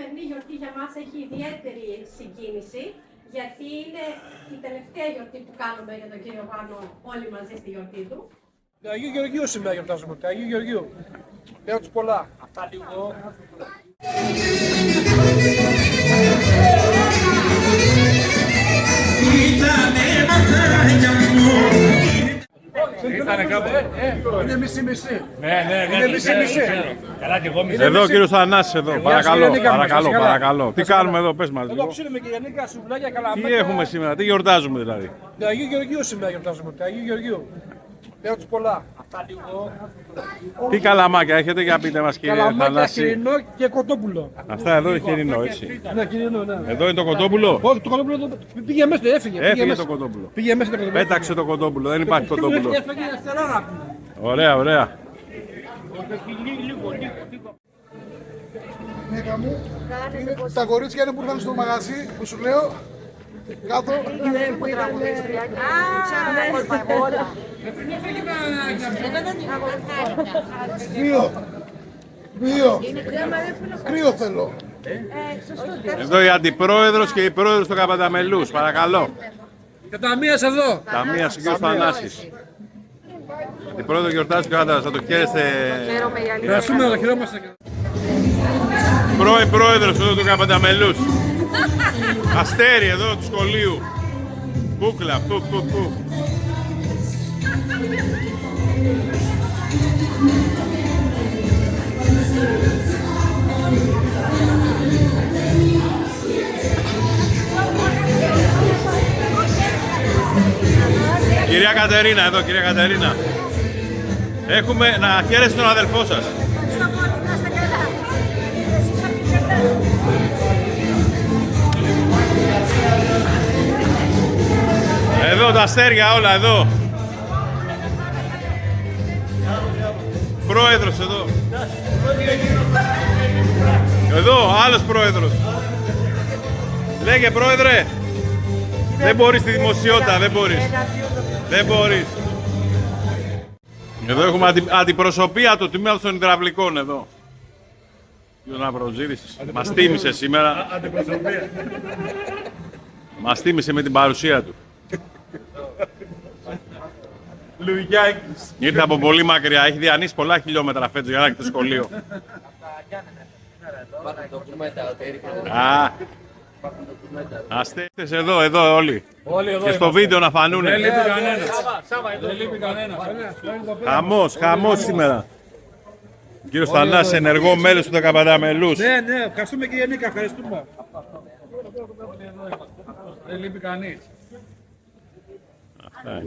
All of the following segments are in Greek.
σημερινή γιορτή για μας έχει ιδιαίτερη συγκίνηση, γιατί είναι η τελευταία γιορτή που κάνουμε για τον κύριο Βάνο όλοι μαζί στη γιορτή του. Αγίου Γεωργίου σήμερα γιορτάζουμε, Αγίου Γεωργίου. Πέρα τους πολλά. Αυτά λίγο. Ήτανε κάπου. Είναι μισή-μισή. Ναι. Είναι μισή-μισή. Καλά και εγώ μισή. Εδώ κύριος Θανάσης εδώ, παρακαλώ. Τι κάνουμε εδώ, πες μας Εδώ λίγο. ψήνουμε και γενικά σουβλάκια, καλαμάκια. Τι έχουμε σήμερα, τι γιορτάζουμε δηλαδή. Αγίου Γεωργίου σήμερα γιορτάζουμε, Αγίου Γεωργίου. Πέρα τους πολλά. Αυτά λίγο. Τι καλαμάκια έχετε, για πείτε μας κύριε Καλαμάκια, Θανάση. χοιρινό και κοτόπουλο. Αυτά εδώ είναι χοιρινό, έτσι. Ναι, χοιρινό, ναι. Εδώ είναι το κοτόπουλο. Όχι, το κοτόπουλο πήγε μέσα, έφυγε. Έφυγε το κοτόπουλο. Πήγε μέσα το κοτόπουλο. Πέταξε το κοτόπουλο, δεν υπάρχει κοτόπουλο. Έφυγε αριστερά να πούμε. Ωραία, ωραία. Τα κορίτσια είναι που ήρθαν στο μαγαζί που σου λέω κάτω. Δύο. Κρύο θέλω. Εδώ η αντιπρόεδρος και η πρόεδρος του Καπανταμελούς, παρακαλώ. Και τα μίας εδώ. Ταμείας ο κύριος Θανάσης. Αντιπρόεδρο γιορτάζει και θα το χαίρεστε. Ευχαριστούμε, το χαιρόμαστε. Πρώην πρόεδρος εδώ του Καπανταμελούς. Αστέρι εδώ του σχολείου. Μπούκλα, που. Κυρία Κατερίνα, εδώ κυρία Κατερίνα. Έχουμε να χαίρεστε τον αδελφό σας. Εδώ τα αστέρια όλα, εδώ. Πρόεδρος εδώ. Εδώ, άλλος πρόεδρος. Λέγε πρόεδρε. Δεν μπορείς στη δημοσιότητα, δεν μπορείς. Εδώ έχουμε αντιπροσωπεία του τμήματος των υδραυλικών εδώ. Τον Αυροζίδης. Μας τίμησε σήμερα. Μας τίμησε με την παρουσία του. Λουιγιάκης. Ήρθε από πολύ μακριά, έχει διανύσει πολλά χιλιόμετρα φέτος για να έχει το σχολείο. Αστέκτες εδώ όλοι. Και στο βίντεο να φανούνε. Δεν λείπει κανένας. Χαμός σήμερα. Ο κύριος Θανάσης, ενεργό μέλος του Καπανταμελούς. Ναι, ευχαριστούμε και Νίκα, ευχαριστούμε. Δεν λείπει κανείς.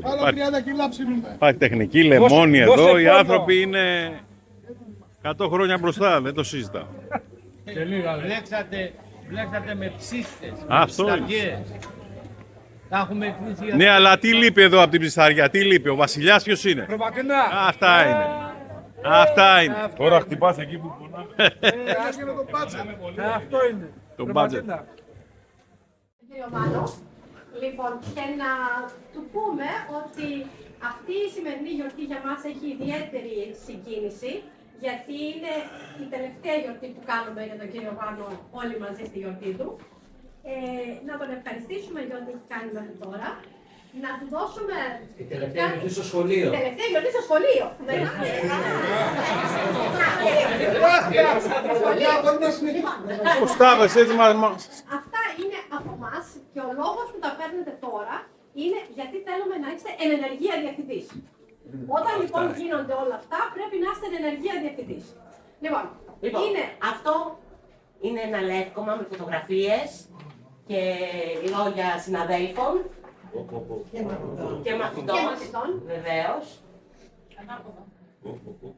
Άλλα 30 κιλά ψήνουμε. Υπάρχει τεχνική, λεμόνι εδώ. Οι άνθρωποι είναι 100 χρόνια μπροστά, δεν το συζητάω. Και λίγα λέει. Μπλέξατε με ψίστες, Αυτό. ψισταριές. Τα έχουμε κλείσει για... Ναι, αλλά τι λείπει εδώ από την ψισταριά, τι λείπει, ο βασιλιάς ποιος είναι. Προβατινά. Αυτά είναι. Τώρα χτυπάς εκεί που πονάμε. Άσχετο το μπάτζετ. Αυτό είναι. Το μπάτζετ. Κύριο Βάνο, λοιπόν, και να του πούμε ότι αυτή η σημερινή γιορτή για μας έχει ιδιαίτερη συγκίνηση, γιατί είναι η τελευταία γιορτή που κάνουμε για τον κύριο Βάνο όλοι μαζί στη γιορτή του. Να τον ευχαριστήσουμε για ό,τι έχει κάνει μέχρι τώρα. Να του δώσουμε... Η τελευταία γιορτή στο σχολείο. Η τελευταία γιορτή στο σχολείο. Κουστάβες, έτσι μας... Αυτά είναι από εμάς και ο λόγος που τα παίρνετε τώρα είναι γιατί θέλουμε να είστε εν ενεργεία διευθυντής. Όταν λοιπόν γίνονται όλα αυτά, πρέπει να είστε εν ενεργεία διευθυντής. Λοιπόν, είναι... Αυτό είναι ένα λεύκομα με φωτογραφίες και λόγια συναδέλφων και μαθητών, βεβαίως.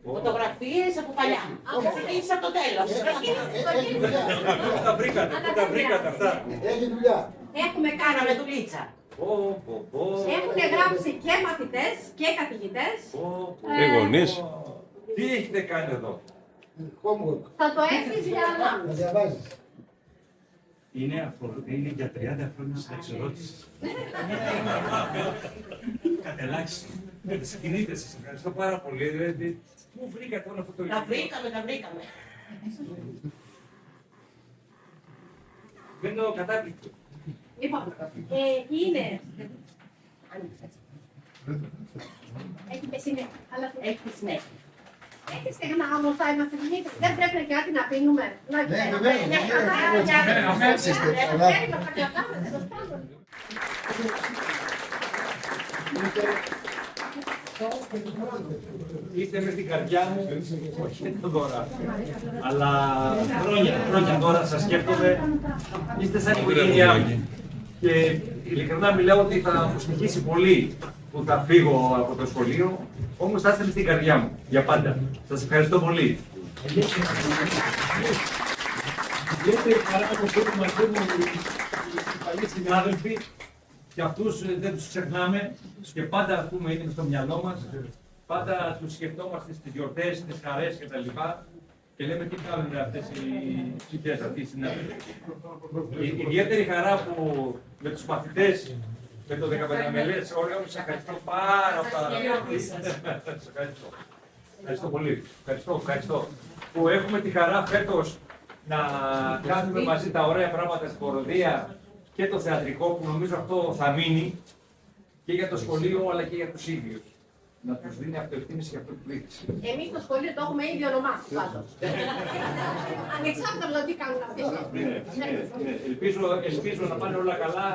Φωτογραφίες από παλιά. Ξεκίνησε από το τέλος. Τα βρήκατε αυτά. Έχει δουλειά. Έχουμε κάνει... Κάναμε δουλίτσα. Έχουν γράψει και μαθητές και καθηγητές. Και γονείς. Τι έχετε κάνει εδώ. Homework. Θα το έχεις για να... Να διαβάζεις. Είναι για 30 χρόνια συνταξιοδότηση. Κατελάχιστο. Με τις κινήτες σας ευχαριστώ πάρα πολύ. Δηλαδή, πού βρήκατε όλο αυτό το Τα βρήκαμε. είναι κατάπληκτο. Λοιπόν, είναι. Έχει πεσίνε, αλλά Έχει συνέχεια. έχει στεγνά όμως τα είμαστε. Δεν πρέπει να κάτι να πίνουμε. Ναι, βεβαίως. Είστε με την καρδιά μου, όχι τώρα. Αλλά χρόνια τώρα σας σκέφτομαι. Είστε σαν οικογένειά μου. Και ειλικρινά μιλάω ότι θα μου στοιχήσει πολύ που θα φύγω από το σχολείο. Όμως θα είστε με στην καρδιά μου, για πάντα. Σας ευχαριστώ πολύ. Ιδιαίτερη χαρά που πρέπει μαζί μου οι παλιοί συνάδελφοι. Και αυτούς δεν τους ξεχνάμε και πάντα ακούμε είναι στο μυαλό μας. Πάντα τους σκεφτόμαστε στις γιορτές, στις χαρές κτλ. Και λέμε τι κάνουν αυτές οι ψυχές, αυτοί οι συνάδελφοι. Η ιδιαίτερη χαρά που με τους μαθητές, με το 15μελές όριο, σας ευχαριστώ πάρα πολύ. Σας ευχαριστώ. Ευχαριστώ πολύ. Ευχαριστώ. Που έχουμε τη χαρά φέτος να κάνουμε μαζί τα ωραία πράγματα στην χοροδία και το θεατρικό, που νομίζω αυτό θα μείνει και για το σχολείο αλλά και για τους ίδιους. Να τους δίνει αυτοεκτίμηση και αυτοπεποίθηση. Εμείς στο σχολείο το έχουμε ήδη ονομάσει πάντως. Ανεξάρτητα από το τι κάνουν αυτές. Ελπίζω να πάνε όλα καλά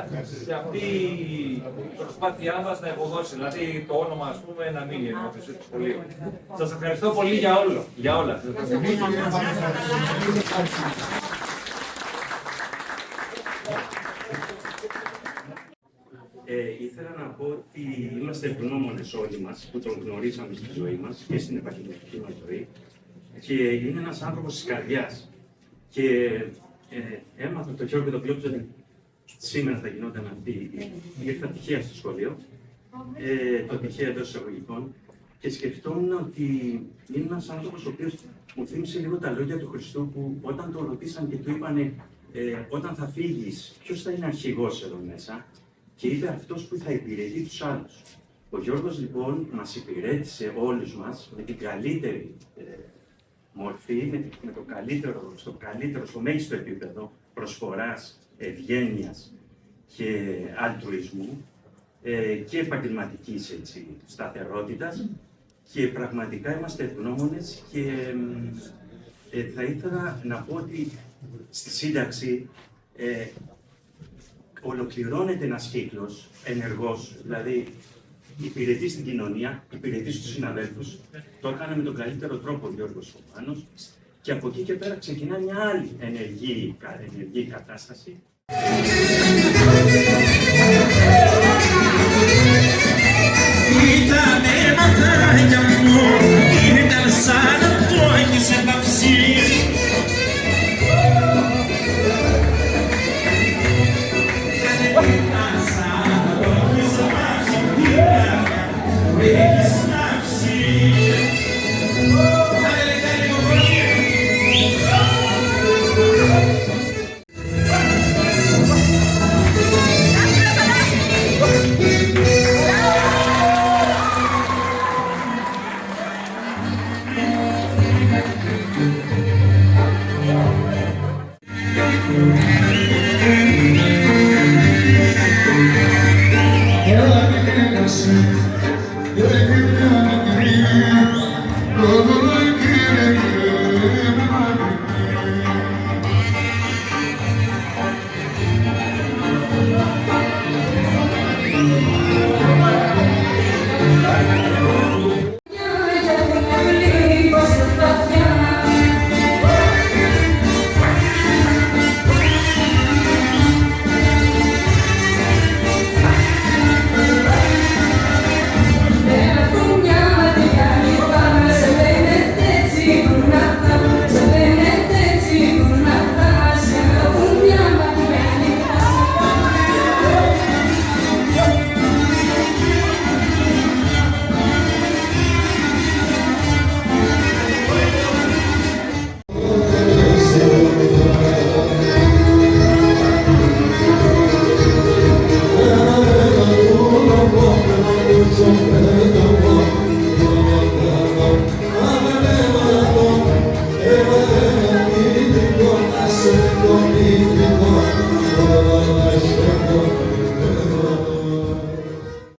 και αυτή η προσπάθειά μας να ευωδώσει. Δηλαδή το όνομα, ας πούμε, να μείνει εδώ στο σχολείο. Σας ευχαριστώ πολύ για όλα. Ήθελα να πω ότι είμαστε ευγνώμονες όλοι μας που τον γνωρίσαμε στη ζωή μας και στην επαγγελματική μας ζωή και είναι ένας άνθρωπος της καρδιάς. Και έμαθα το Γιώργο το Κλώψο ότι σήμερα θα γινόταν αυτή, ήρθα τυχαία στο σχολείο, το τυχαία εντός εισαγωγικών, και σκεφτόμουν ότι είναι ένας άνθρωπος ο οποίος μου θύμισε λίγο τα λόγια του Χριστού που όταν το ρωτήσαν και του είπανε όταν θα φύγεις, ποιος θα είναι αρχηγός εδώ μέσα, και είπε αυτός που θα υπηρετεί τους άλλους. Ο Γιώργος λοιπόν μας υπηρέτησε όλους μας με την καλύτερη μορφή, με το καλύτερο, στο μέγιστο επίπεδο προσφοράς, ευγένειας και αλτρουισμού και επαγγελματικής σταθερότητας, και πραγματικά είμαστε ευγνώμονες και θα ήθελα να πω ότι στη σύνταξη ολοκληρώνεται ένας κύκλος ενεργός, δηλαδή υπηρετεί στην κοινωνία, υπηρετεί στους συναδέλφους. Το έκανε με τον καλύτερο τρόπο ο Γιώργος Κοπάνος και από εκεί και πέρα ξεκινά μια άλλη ενεργή κατάσταση. Ήτανε μαθάκια μου, ήταν σαν το έχεις επαψεί.